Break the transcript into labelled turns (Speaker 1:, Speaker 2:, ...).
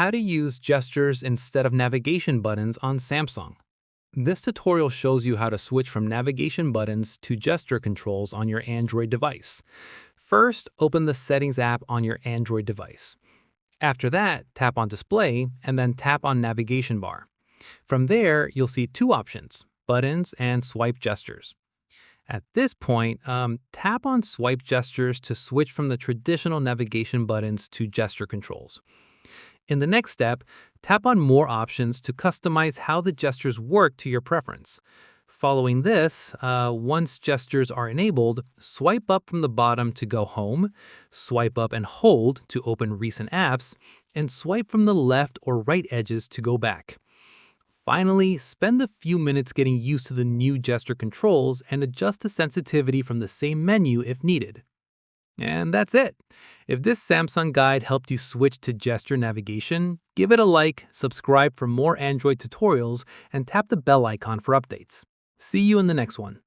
Speaker 1: How to use gestures instead of navigation buttons on Samsung. This tutorial shows you how to switch from navigation buttons to gesture controls on your Android device. First, open the Settings app on your Android device. After that, tap on Display and then tap on Navigation bar. From there, you'll see two options, Buttons and Swipe Gestures. At this point, tap on Swipe Gestures to switch from the traditional navigation buttons to gesture controls. In the next step, tap on More Options to customize how the gestures work to your preference. Following this, once gestures are enabled, swipe up from the bottom to go home, swipe up and hold to open recent apps, and swipe from the left or right edges to go back. Finally, spend a few minutes getting used to the new gesture controls and adjust the sensitivity from the same menu if needed. And that's it. If this Samsung guide helped you switch to gesture navigation, give it a like, subscribe for more Android tutorials, and tap the bell icon for updates. See you in the next one.